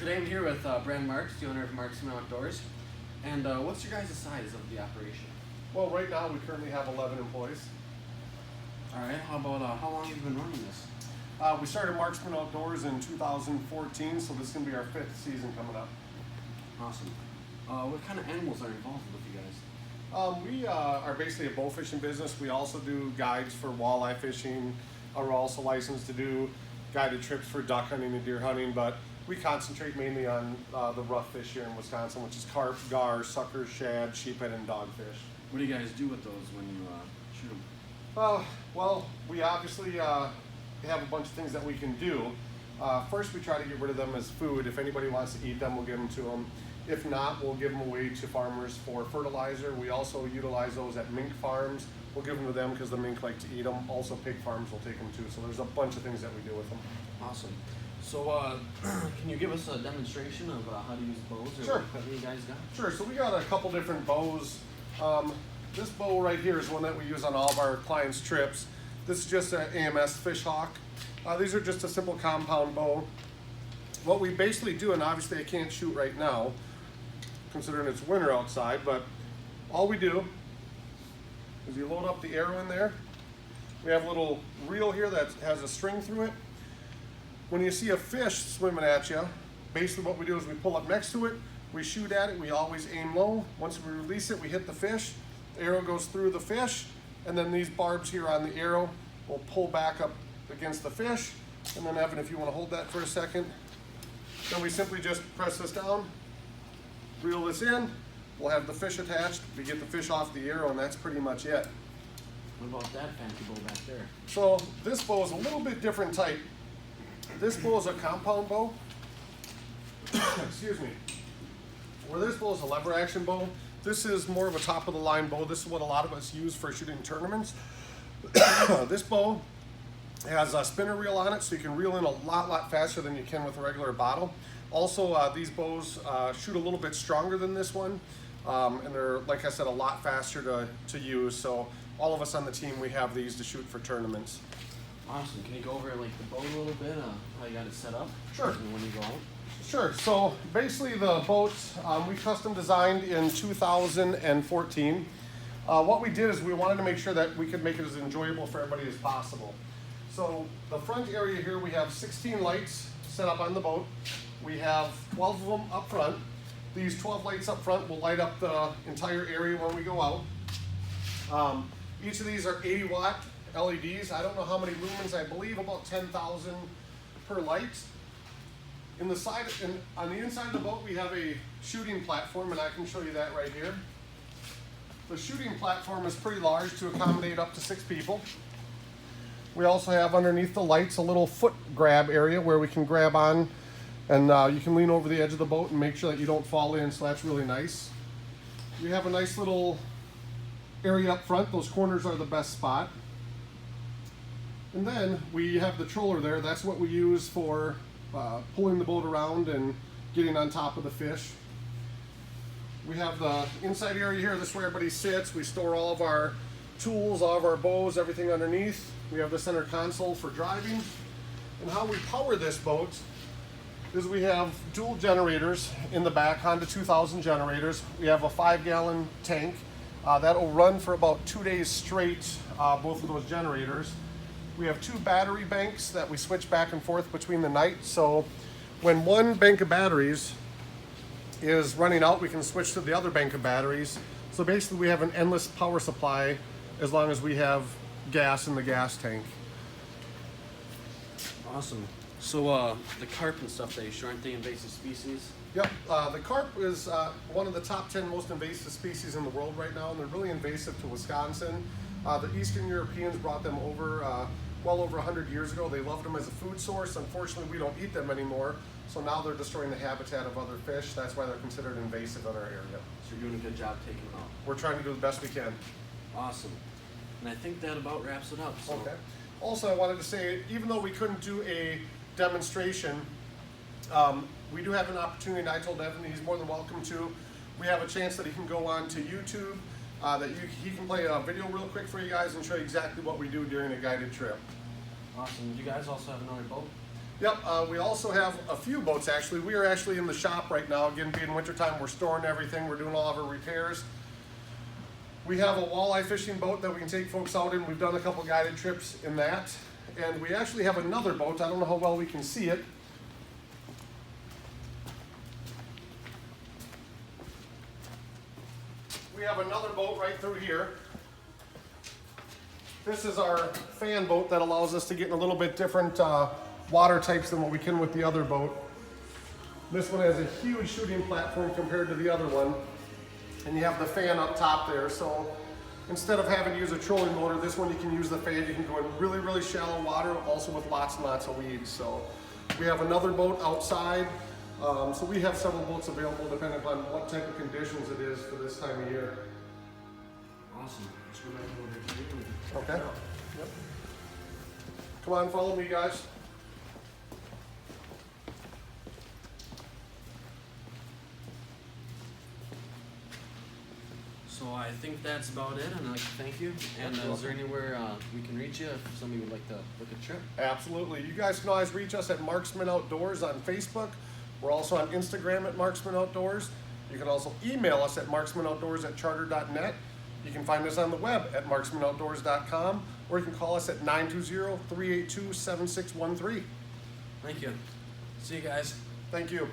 Today I'm here with Brand Marks, the owner of Marksman Outdoors. And what's your guys' size of the operation? Well, right now we currently have 11 employees. All right. How about how long have you been running this? We started Marksman Outdoors in 2014, so this is going to be our 5th season coming up. Awesome. What kind of animals are involved with you guys? We are basically a bow fishing business. We also do guides for walleye fishing. We're also licensed to do guided trips for duck hunting and deer hunting, but we concentrate mainly on the rough fish here in Wisconsin, which is carp, gar, suckers, shad, sheephead, and dogfish. What do you guys do with those when you shoot them? Well, we obviously have a bunch of things that we can do. First, we try to get rid of them as food. If anybody wants to eat them, we'll give them to them. If not, we'll give them away to farmers for fertilizer. We also utilize those at mink farms. We'll give them to them because the mink like to eat them. Also, pig farms will take them too. So there's a bunch of things that we do with them. Awesome. So, can you give us a demonstration of how to use bows or Sure. what you guys got? Sure, so we got a couple different bows. This bow right here is one that we use on all of our clients' trips. This is just an AMS Fishhawk. These are just a simple compound bow. What we basically do, and obviously I can't shoot right now, considering it's winter outside, but all we do is you load up the arrow in there. We have a little reel here that has a string through it. When you see a fish swimming at you, basically what we do is we pull up next to it, we shoot at it, we always aim low. Once we release it, we hit the fish, the arrow goes through the fish, and then these barbs here on the arrow will pull back up against the fish. And then Evan, if you want to hold that for a second, then we simply just press this down, reel this in, we'll have the fish attached, we get the fish off the arrow, and that's pretty much it. What about that fancy bow back there? So this bow is a little bit different type. This bow is a compound bow. Excuse me. Where this bow is a lever action bow, this is more of a top of the line bow. This is what a lot of us use for shooting tournaments. This bow has a spinner reel on it, so you can reel in a lot faster than you can with a regular bottle. Also, these bows shoot a little bit stronger than this one, and they're, like I said, a lot faster to use. So all of us on the team, we have these to shoot for tournaments. Awesome. Can you go over like the bow a little bit, how you got it set up? Sure. And when you go out? Sure. So basically the boat we custom designed in 2014. What we did is we wanted to make sure that we could make it as enjoyable for everybody as possible. So the front area here, we have 16 lights set up on the boat. We have 12 of them up front. These 12 lights up front will light up the entire area when we go out. Each of these are 80 watt LEDs. I don't know how many lumens, I believe about 10,000 per light. On the inside of the boat, we have a shooting platform, and I can show you that right here. The shooting platform is pretty large to accommodate up to 6 people. We also have underneath the lights a little foot grab area where we can grab on, and you can lean over the edge of the boat and make sure that you don't fall in, so that's really nice. We have a nice little area up front. Those corners are the best spot. And then we have the troller there. That's what we use for pulling the boat around and getting on top of the fish. We have the inside area here. This is where everybody sits. We store all of our tools, all of our bows, everything underneath. We have the center console for driving. And how we power this boat is we have dual generators in the back, Honda 2000 generators. We have a 5-gallon tank that will run for about 2 days straight, both of those generators. We have 2 battery banks that we switch back and forth between the night. So when one bank of batteries is running out, we can switch to the other bank of batteries. So basically we have an endless power supply as long as we have gas in the gas tank. Awesome. So the carp and stuff that you shoot, aren't they invasive species? Yep, the carp is one of the top 10 most invasive species in the world right now, and they're really invasive to Wisconsin. The Eastern Europeans brought them over well over 100 years ago. They loved them as a food source. Unfortunately, we don't eat them anymore, so now they're destroying the habitat of other fish. That's why they're considered invasive in our area. So you're doing a good job taking them out. We're trying to do the best we can. Awesome. And I think that about wraps it up. So. Okay. Also, I wanted to say, even though we couldn't do a demonstration, we do have an opportunity, and I told Evan he's more than welcome to. We have a chance that he can go on to YouTube, he can play a video real quick for you guys and show you exactly what we do during a guided trip. Awesome. You guys also have another boat? Yep, we also have a few boats actually. We are actually in the shop right now. Again, being wintertime, we're storing everything. We're doing all of our repairs. We have a walleye fishing boat that we can take folks out in. We've done a couple guided trips in that. And we actually have another boat. I don't know how well we can see it. We have another boat right through here. This is our fan boat that allows us to get in a little bit different water types than what we can with the other boat. This one has a huge shooting platform compared to the other one. And you have the fan up top there. So instead of having to use a trolling motor, this one you can use the fan. You can go in really, really shallow water, also with lots and lots of weeds. So we have another boat outside. So we have several boats available depending upon what type of conditions it is for this time of year. Awesome. Let's go back over to you. Okay. Yep. Come on, follow me, guys. So I think that's about it, and I'd like to thank you. And is there anywhere we can reach you if somebody would like to book a trip? Absolutely. You guys can always reach us at Marksman Outdoors on Facebook. We're also on Instagram at Marksman Outdoors. You can also email us at marksmanoutdoors@charter.net. You can find us on the web at marksmanoutdoors.com, or you can call us at 920-382-7613. Thank you. See you guys. Thank you.